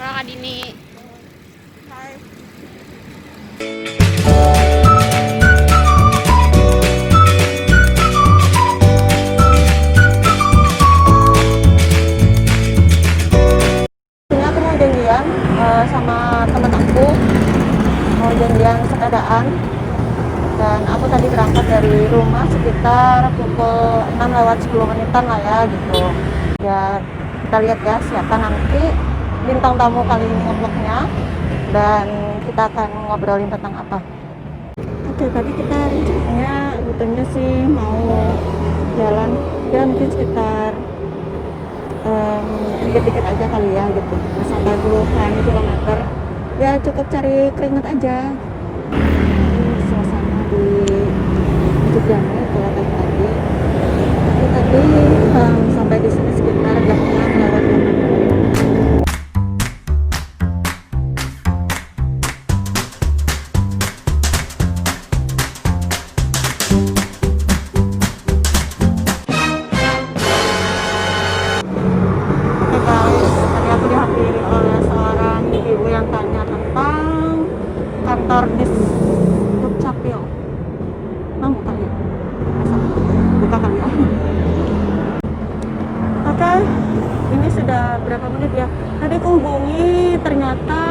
Kak Dini. Hai. Ini aku mau janjian sama temen aku, mau janjian sepedaan. Dan aku tadi berangkat dari rumah sekitar pukul 6 lewat 10 menitan lah ya gitu. Ya kita lihat ya siapa nanti bintang tamu kali ini vlognya, dan kita akan ngobrolin tentang apa. Oke, tadi kita rencananya rutenya sih mau jalan ya mungkin sekitar dikit-dikit aja kali ya gitu, sampai puluhan kilometer ya, cukup cari keringat aja. Ini suasana di Jogja kalau tadi sampai di sini sekitar jam 6 lewat 5. Kantor Dukcapil, mau kali ya? Buka kali ya. Oke, ini sudah berapa menit ya? Tadi aku hubungi, ternyata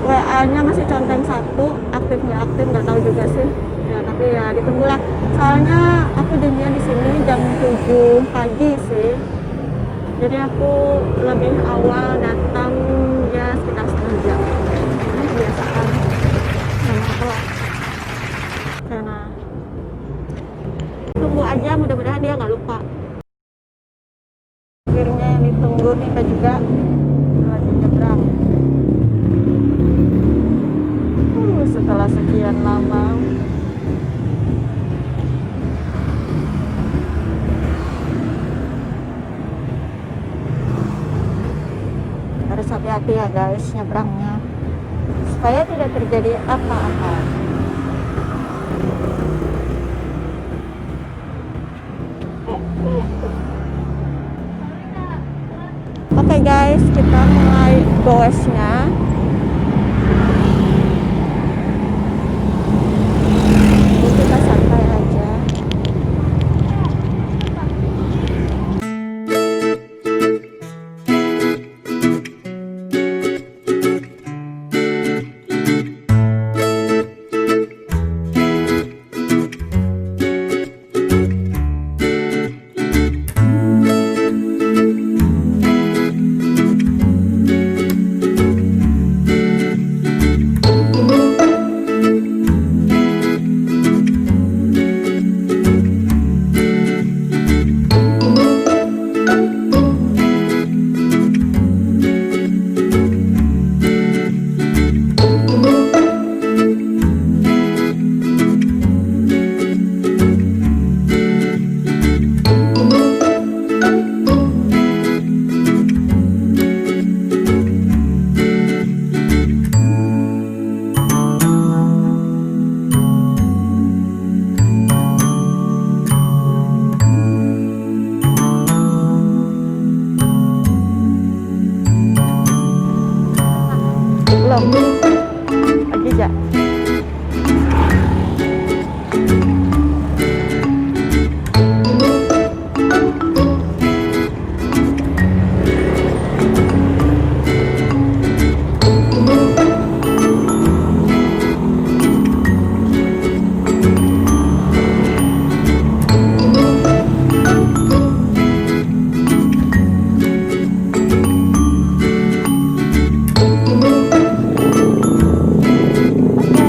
WA-nya masih conteng satu, aktif nggak aktif nggak tahu juga sih. Ya tapi ya ditunggulah. Soalnya aku janjian di sini jam 7 pagi sih. Jadi aku lebih awal datang ya sekitar setengah jam. Ini kebiasaan. Karena tunggu aja, mudah-mudahan dia nggak lupa. Akhirnya yang ditunggu tiba juga lagi nyebrang. Setelah sekian lama. Harus hati-hati ya guys nyebrangnya, supaya tidak terjadi apa-apa. Oke guys, kita mulai goesnya. Kita santai aja. Belum lagi ya. Oke,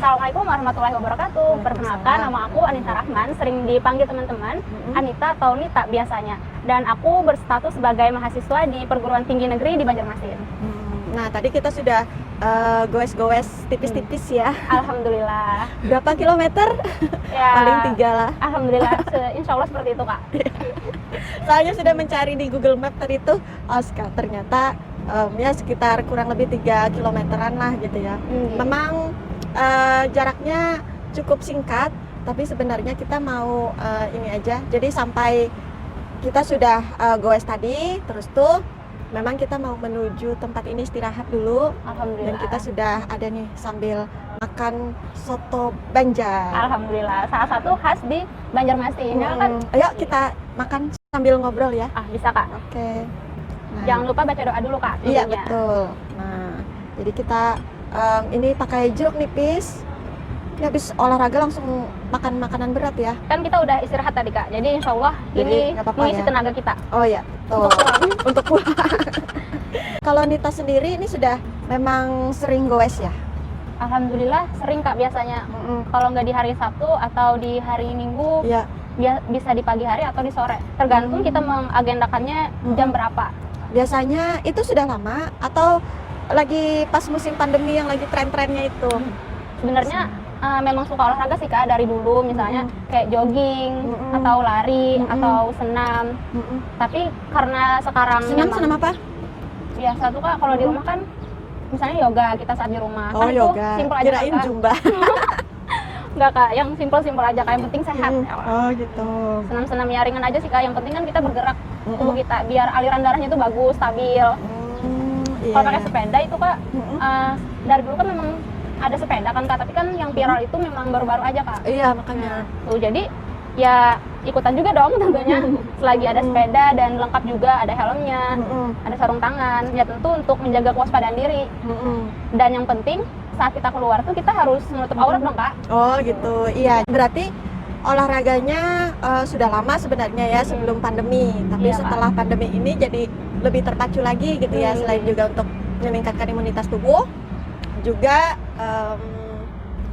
Assalamualaikum warahmatullahi wabarakatuh. Perkenalkan, nama aku Anita Rahman, sering dipanggil teman-teman Anita atau Nita biasanya. Dan aku berstatus sebagai mahasiswa di Perguruan Tinggi Negeri di Banjarmasin. Nah, tadi kita sudah goes-goes tipis-tipis ya. Alhamdulillah. Berapa kilometer? Ya, Paling 3 lah. Alhamdulillah, insya Allah seperti itu, Kak. Soalnya sudah mencari di Google Map tadi tuh, ternyata ya sekitar kurang lebih 3 kilometeran lah gitu ya. Memang jaraknya cukup singkat, tapi sebenarnya kita mau ini aja. Jadi sampai kita sudah goes tadi, terus tuh memang kita mau menuju tempat ini istirahat dulu. Alhamdulillah. Dan kita sudah ada nih sambil makan soto Banjar. Alhamdulillah, salah satu khas di Banjarmasin. Ya kan? Ayo kita makan sambil ngobrol ya. Bisa, Kak. Oke. Nah, Jangan lupa baca doa dulu, Kak. iya, tentunya. betul. Nah, jadi kita ini pakai jeruk nipis. Ini habis olahraga langsung makan makanan berat ya. Kan kita udah istirahat tadi, Kak. Jadi insya Allah Jadi ini nggak apa-apa mengisi ya. tenaga kita. Oh ya, betul. Untuk pulang. Kalau Nita sendiri ini sudah memang sering goes ya? Alhamdulillah sering, Kak, biasanya. Kalau nggak di hari Sabtu atau di hari Minggu, Iya. bisa di pagi hari atau di sore. Tergantung kita mengagendakannya jam berapa. Biasanya itu sudah lama atau lagi pas musim pandemi yang lagi tren-trennya itu? Sebenarnya memang suka olahraga sih, Kak, dari dulu, misalnya kayak jogging atau lari atau senam. Tapi karena sekarang Senam apa? biasa tuh, Kak, kalau di rumah kan misalnya yoga kita saat di rumah. Oh, Kan itu yoga. simpel aja, Kirain Kak. Zumba. Enggak, Kak, yang simpel-simpel aja, Kak, yang penting sehat. Oh gitu. Senam-senam yang ringan aja sih, Kak, yang penting kan kita bergerak tubuh kita biar aliran darahnya itu bagus, stabil. Iya. Kalau pakai sepeda itu, Kak, dari dulu kan memang ada sepeda kan, Kak, tapi kan yang viral itu memang baru-baru aja, Kak. Iya, makanya. Tuh, jadi ya ikutan juga dong tentunya. Selagi ada sepeda dan lengkap juga, ada helmnya, ada sarung tangan, ya tentu untuk menjaga kewaspadaan diri. Dan yang penting saat kita keluar tuh kita harus menutup aurat dong, Kak. Oh gitu. Iya, berarti olahraganya sudah lama sebenarnya ya sebelum pandemi. Tapi Iya, Kak. setelah pandemi ini jadi lebih terpacu lagi gitu ya. Selain juga untuk meningkatkan imunitas tubuh, juga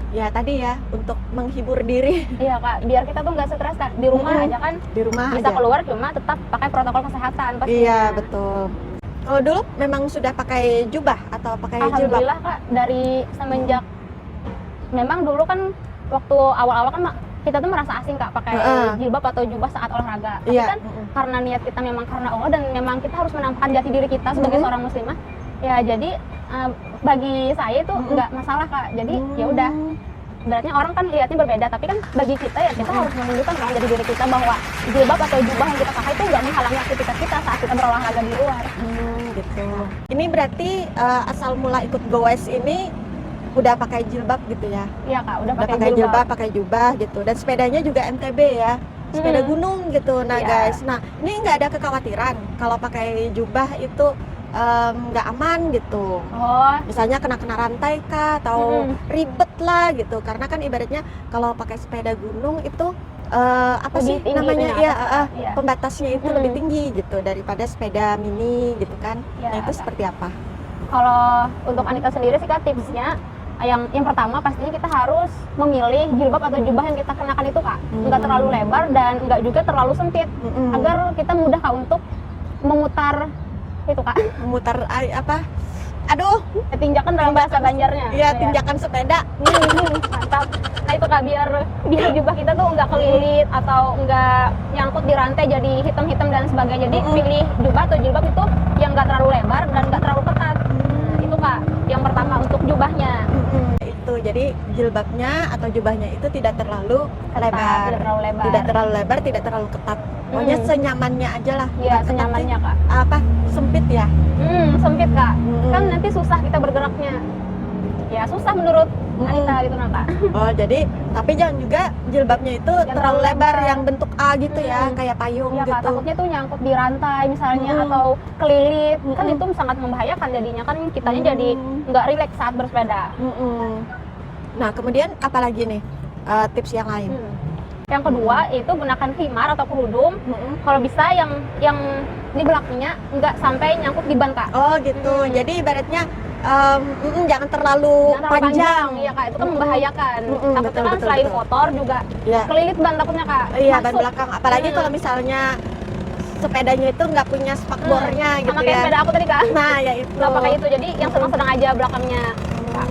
ya tadi ya untuk menghibur diri Iya, Kak, biar kita tuh nggak stres, Kak. Di rumah aja kan di rumah bisa aja. keluar, cuma tetap pakai protokol kesehatan pastinya. Iya, betul. Kalau dulu memang sudah pakai jubah atau pakai jilbab? Alhamdulillah, Kak, dari semenjak memang dulu kan waktu awal-awal kan kita tuh merasa asing, Kak, pakai jilbab atau jubah saat olahraga. Tapi Iya. kan karena niat kita memang karena Allah dan memang kita harus menampakkan jati diri kita sebagai seorang muslimah. Ya jadi bagi saya itu nggak masalah, Kak. Jadi ya udah. Berarti orang kan lihatnya berbeda, tapi kan bagi kita ya kita harus menunjukkan dong dari diri kita bahwa jilbab atau jubah yang kita pakai itu nggak menghalangi aktivitas kita saat kita berolahraga di luar. Gitu. Ini berarti asal mula ikut goes ini udah pakai jilbab gitu ya? Iya, Kak, udah Udah pakai jilbab, pakai jubah gitu. Dan sepedanya juga MTB ya, sepeda gunung gitu. Nah Iya. guys, nah ini nggak ada kekhawatiran kalau pakai jubah itu nggak aman gitu. Oh, Misalnya kena rantai kah atau ribet lah gitu. Karena kan ibaratnya kalau pakai sepeda gunung itu apa Lebih sih tinggi namanya itunya, ya iya. pembatasnya itu lebih tinggi gitu daripada sepeda mini gitu kan. Iya, Nah itu Kak. seperti apa? kalau untuk Anita sendiri sih, Kak, tipsnya yang pertama pastinya kita harus memilih jilbab atau jubah yang kita kenakan itu, Kak, nggak terlalu lebar dan nggak juga terlalu sempit, agar kita mudah, Kak, untuk memutar itu, Kak, Memutar apa? Aduh, tinjakan dalam bahasa Banjarnya. ya tinjakan sepeda. Mantap. Nah itu, Kak, biar jubah kita tuh nggak kelilit atau nggak nyangkut di rantai jadi hitam-hitam dan sebagainya. Jadi pilih jubah atau jilbab itu yang nggak terlalu lebar dan nggak terlalu ketat. Nah, itu, Kak, yang pertama untuk jubahnya. Itu jadi jilbabnya atau jubahnya itu tidak terlalu lebar, Tidak terlalu lebar. tidak terlalu lebar, tidak terlalu ketat. Pokoknya senyamannya aja lah. Iya, Bukan ketat senyamannya, sih. Kak. Apa sempit ya? Sempit, Kak. Kan nanti susah kita bergeraknya. Ya susah menurut Anita gitu, nah, Kak. Oh jadi tapi jangan juga jilbabnya itu Jangan terlalu terlalu lebar lebar. yang bentuk A gitu ya, kayak payung Iya, Kak, gitu. takutnya tuh nyangkut di rantai misalnya atau kelilit. Kan itu sangat membahayakan jadinya, kan kitanya jadi nggak rileks saat bersepeda. Nah kemudian apalagi nih tips yang lain? Yang kedua itu gunakan khimar atau kerudung. Kalau bisa yang di belakangnya nggak sampai nyangkut di ban, Kak. Oh gitu. Jadi ibaratnya jangan terlalu panjang. Iya kak, itu kan membahayakan. Takutnya betul, kan betul, selain betul. kotor juga Iya. kelilit ban takutnya kak. Iya, ban Masuk. belakang. Apalagi kalau misalnya sepedanya itu nggak punya spakbornya gitu Sama kayak ya. sepeda aku tadi kak. Nah, ya itu. Nggak pakai itu, jadi yang sedang-sedang aja belakangnya. Kak.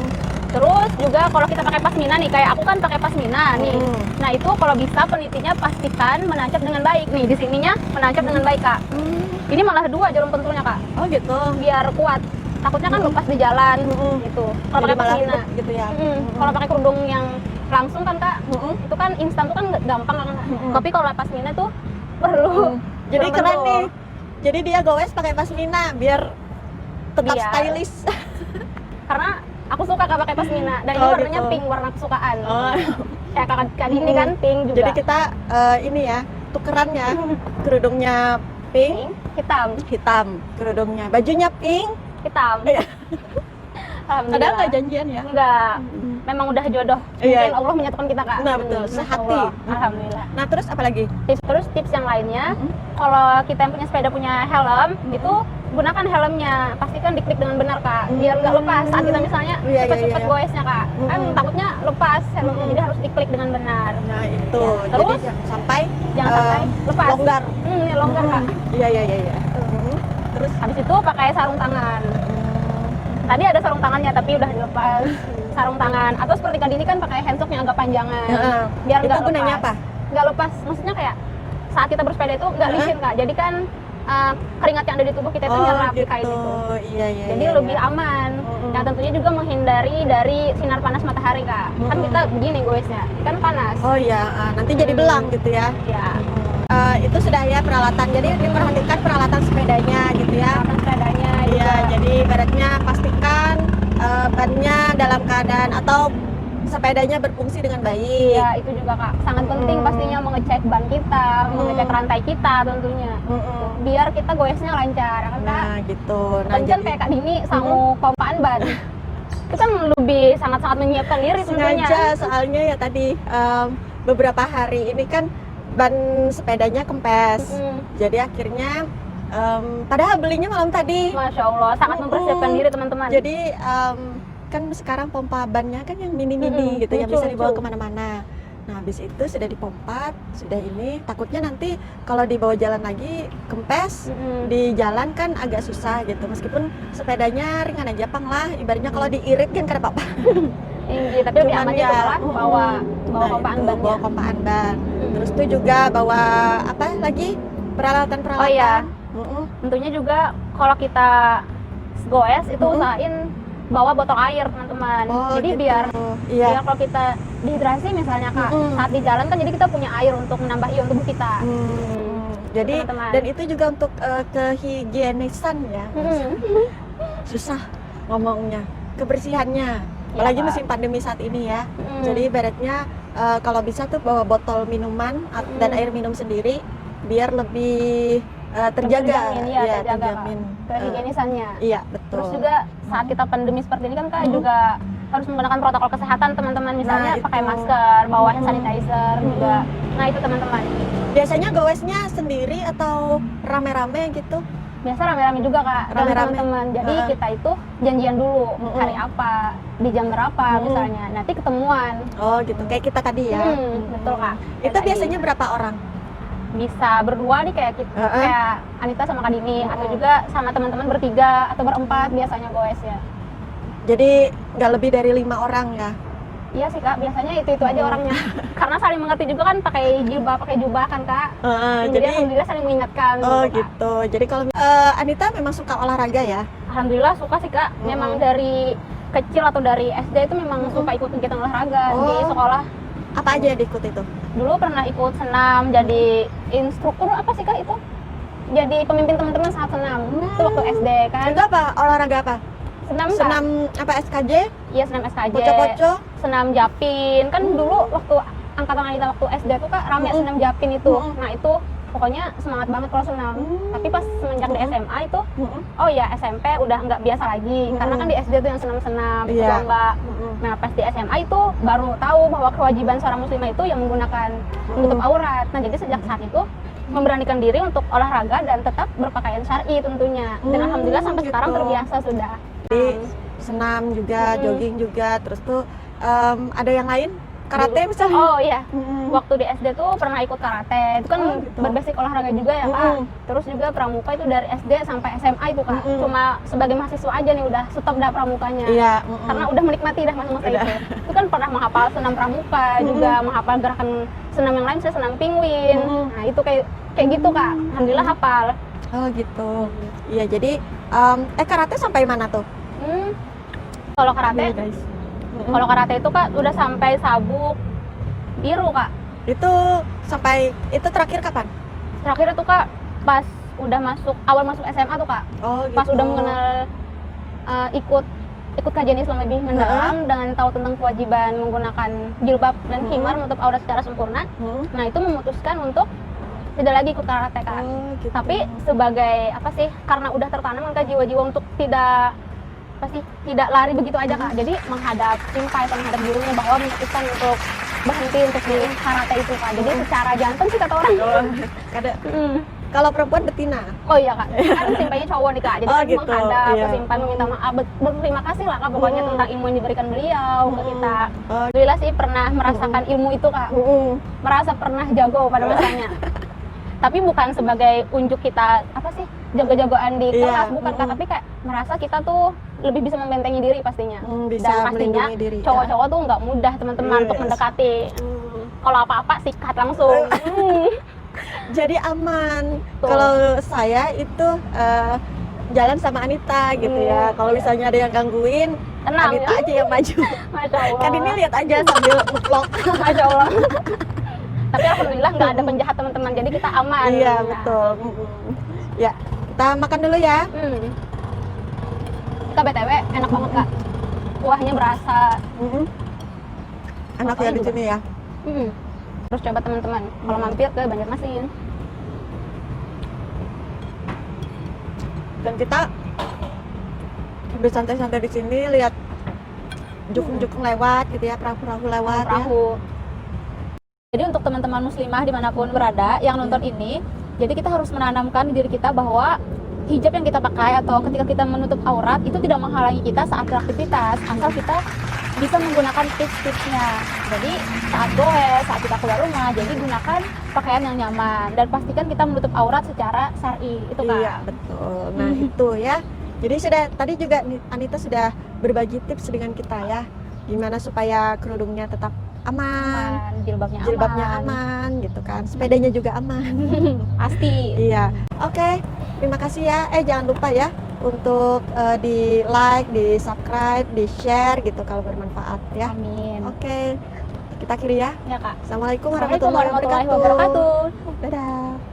Terus juga kalau kita pakai pasmina nih, kayak aku kan pakai pasmina nih. Nah itu kalau bisa penitinya pastikan menancap dengan baik nih. Di sininya menancap dengan baik kak. Ini malah 2 jarum pentulnya kak, Oh gitu. biar kuat. Takutnya kan lepas di jalan gitu. Kalau Jadi pakai malah pasmina. ribet gitu ya. Kalau pakai kerudung yang langsung kan kak, itu kan instan tuh kan gampang kan. Tapi kalau pasmina tuh perlu. Jadi jarum keren pentul. nih. Jadi dia goes pakai pasmina biar tetap Biar. stylish. Karena aku suka kak pakai pasmina dan ini Oh, warnanya gitu. pink, warna kesukaan. Oh. Kayak kakak ini kan pink juga. Jadi kita ini ya, tukeran ya. Kerudungnya pink, hitam, hitam kerudungnya. Bajunya pink. hitam. Iya. Alhamdulillah. Ada nggak janjian ya? Enggak. Memang udah jodoh. Iya. Mungkin Allah menyatukan kita kak. Nah, betul. Masya Sehati. Allah. Alhamdulillah. Nah, terus apa lagi? Terus tips yang lainnya, kalau kita yang punya sepeda punya helm, itu gunakan helmnya. Pastikan diklik dengan benar kak, biar nggak lepas saat kita misalnya Iya, cepet-cepet iya. goesnya kak. Kan takutnya lepas helmnya, jadi harus diklik dengan benar. Nah, itu. Ya, terus? Jadi jangan sampai Jangan sampai lepas. longgar. Ini longgar kak. Iya, iya, iya, iya. Terus Habis itu pakai sarung tangan. Tadi ada sarung tangannya tapi udah dilepas. Sarung tangan. Atau seperti kali ini kan pakai handsock yang agak panjangan. Heeh. Biar Itu nggak gunanya lepas. apa? Nggak lepas. Maksudnya kayak saat kita bersepeda itu nggak licin kak. Jadi kan keringat yang ada di tubuh kita itu nyerap di kain itu. Iya, iya. Jadi iya, lebih iya. aman. Dan tentunya juga menghindari dari sinar panas matahari kak. Kan kita begini goesnya, kan panas. Oh iya, nanti jadi belang gitu ya. Ya, Itu sudah ya peralatan. Jadi diperhatikan peralatan sepedanya gitu ya. peralatan sepedanya Iya, juga. jadi ibaratnya pastikan bannya dalam keadaan atau sepedanya berfungsi dengan baik. Iya, itu juga kak. Sangat penting pastinya mengecek ban kita, mengecek rantai kita tentunya. Biar kita goesnya lancar, kan kak? Nah, gitu. Nah, Kan kan kayak kak Dini sama pompaan ban. Itu kan lebih sangat-sangat menyiapkan diri tentunya. sengaja soalnya ya tadi beberapa hari ini kan ban sepedanya kempes. Jadi akhirnya padahal belinya malam tadi. Masya Allah, sangat mempersiapkan diri teman-teman. Jadi kan sekarang pompa bannya kan yang mini-mini gitu yang lucu, bisa dibawa lucu. kemana-mana. Nah habis itu sudah dipompa, sudah ini takutnya nanti kalau dibawa jalan lagi kempes di jalan kan agak susah gitu. Meskipun sepedanya ringan aja pang lah, ibaratnya kalau diirit kan kada apa-apa. Tinggi, tapi lebih Cuman aman ya, itu malah bawa Nah, pompaan itu, bannya. bawa pompaan ban. Terus tuh juga bawa apa lagi peralatan-peralatan. Oh iya. Mm-mm. Tentunya juga kalau kita goes itu usahain bawa botol air teman-teman. Oh, Jadi gitu. biar Iya. kalau kita dehidrasi misalnya kak, Mm-mm. saat di jalan kan jadi kita punya air untuk menambah ion tubuh kita. Jadi Teman-teman. dan itu juga untuk kehigienisan ya. Susah ngomongnya, kebersihannya. Apalagi Pak. musim pandemi saat ini ya. Mm. Jadi ibaratnya kalau bisa tuh bawa botol minuman dan air minum sendiri biar lebih terjaga. Terjamin, Iya, terjaga kak. terjamin. Kehigienisannya. Iya, betul. Terus juga saat kita pandemi seperti ini kan kak juga harus menggunakan protokol kesehatan teman-teman, misalnya Nah, pakai itu. masker, bawa hand sanitizer juga. Nah itu teman-teman. Biasanya goesnya sendiri atau rame-rame gitu? Biasa rame-rame juga kak dengan Rame-rame. teman-teman. Jadi Heeh. kita itu janjian dulu hari apa, di jam berapa misalnya. Nanti ketemuan. Oh gitu, kayak kita tadi ya. Betul kak. Kayak Itu tadi. biasanya berapa orang? Bisa berdua nih kayak kita, Heeh. kayak Anita sama Kak Dini, atau juga sama teman-teman bertiga atau berempat biasanya goes ya. Jadi nggak lebih dari 5 orang ya? Iya sih kak, biasanya itu aja orangnya. Karena saling mengerti juga kan, pakai jubah kan kak. Jadi Jadi alhamdulillah saling mengingatkan. oh Kak. gitu. Jadi kalau Anita memang suka olahraga ya? Alhamdulillah suka sih kak. Memang dari kecil atau dari SD itu memang suka ikut kegiatan olahraga di Oh. sekolah. Apa aja yang diikut itu? Dulu pernah ikut senam, jadi instruktur apa sih kak itu? Jadi pemimpin teman-teman saat senam. Itu waktu SD kan. Itu apa? Olahraga apa? Senam kak. Senam apa SKJ? Iya senam SKJ. Poco-poco? Senam japin. Kan dulu waktu angkatan Anita waktu SD tuh kak rame senam japin itu. Nah itu pokoknya semangat banget kalau senam. Tapi pas semenjak di SMA itu, oh ya SMP udah nggak biasa lagi. Karena kan di SD tuh yang senam-senam, itu Iya. enggak. Nah pas di SMA itu baru tahu bahwa kewajiban seorang muslimah itu yang menggunakan menutup aurat. Nah jadi sejak saat itu memberanikan diri untuk olahraga dan tetap berpakaian syar'i tentunya. Dan alhamdulillah sampai gitu. sekarang terbiasa sudah. Jadi senam juga, Mm-mm. jogging juga, terus tuh ada yang lain? Karate misalnya? Oh iya, Mm-mm. waktu di SD tuh pernah ikut karate. Itu kan Oh, gitu. berbasic olahraga juga ya Kak. Mm-mm. Terus juga pramuka itu dari SD sampai SMA itu Kak. Mm-mm. Cuma sebagai mahasiswa aja nih udah stop dah pramukanya. Iya. Mm-mm. Karena udah menikmati dah masa-masa Udah. itu. Itu kan pernah menghafal senam pramuka, juga menghafal gerakan senam yang lain, saya senam penguin. Mm-mm. Nah itu kayak gitu Kak. Alhamdulillah hafal. Oh gitu. Iya, jadi karate sampai mana tuh? Hmm. Kalau karate, Guys. Mm-mm. kalau karate itu Kak udah sampai sabuk biru Kak. Itu sampai itu terakhir kapan? Terakhir itu Kak pas udah awal masuk SMA tuh Kak. Oh gitu. Pas udah mengenal ikut kajian Islam lebih mendalam dengan tahu tentang kewajiban menggunakan jilbab dan khimar menutup aurat secara sempurna. Nah itu memutuskan untuk tidak lagi ikut karate Kak. Oh, gitu. Tapi sebagai apa sih, karena udah tertanam kan jiwa-jiwa untuk tidak lari begitu aja Kak. Jadi menghadap simpai atau menghadap gurunya bahwa memutuskan untuk berhenti untuk di karate itu Kak. Jadi secara jantan sih kata orang. Kalau perempuan betina. Oh iya Kak, kan simpainya cowok nih Kak. Jadi kan gitu. menghadap Iya. ke simpai meminta maaf, berterima kasih lah Kak pokoknya tentang ilmu yang diberikan beliau ke kita. Oh. Alhamdulillah sih pernah merasakan ilmu itu Kak. Merasa pernah jago pada masanya. Tapi bukan sebagai unjuk kita apa sih jago-jagoan di Iya. kelas, bukan Kak, tapi kayak merasa kita tuh lebih bisa membentengi diri pastinya. Bisa Dan pastinya melindungi diri, cowok-cowok tuh nggak mudah teman-teman untuk Yes. mendekati. Kalau apa-apa sikat langsung. Jadi aman. Tuh. Kalau saya itu jalan sama Anita gitu ya. Kalau misalnya ada yang gangguin, Tenang Anita ya. aja yang maju. Masya Allah. Kan ini lihat aja sambil nge-vlog. Masya Allah. Tapi alhamdulillah nggak ada penjahat teman-teman, jadi kita aman. Iya, Nah. betul. Ya, kita makan dulu ya. Kak BTW enak banget Kak. Kuahnya berasa. Enak ya di juga. sini ya. Terus coba teman-teman kalau mampir ke Banjarmasin. Dan kita sambil santai-santai di sini lihat jukung-jukung lewat gitu ya, perahu-perahu lewat ya. Perahu. Jadi untuk teman-teman muslimah dimanapun berada yang nonton ini, jadi kita harus menanamkan di diri kita bahwa hijab yang kita pakai atau ketika kita menutup aurat itu tidak menghalangi kita saat beraktivitas, asal kita bisa menggunakan tips-tipsnya. Jadi saat goes, saat kita keluar rumah, jadi gunakan pakaian yang nyaman dan pastikan kita menutup aurat secara syar'i. Itu Kak. Iya, betul. Nah, itu ya. Jadi tadi juga Anita sudah berbagi tips dengan kita ya. Gimana supaya kerudungnya tetap aman, Jilbabnya aman gitu kan. Sepedanya juga aman. Pasti. Iya. Oke, terima kasih ya. Jangan lupa ya untuk di like, di subscribe, di share gitu kalau bermanfaat ya. Amin. Oke, kita akhiri ya. Ya Kak. Assalamualaikum Assalamualaikum warahmatullahi warahmatullahi wabarakatuh. Dadah.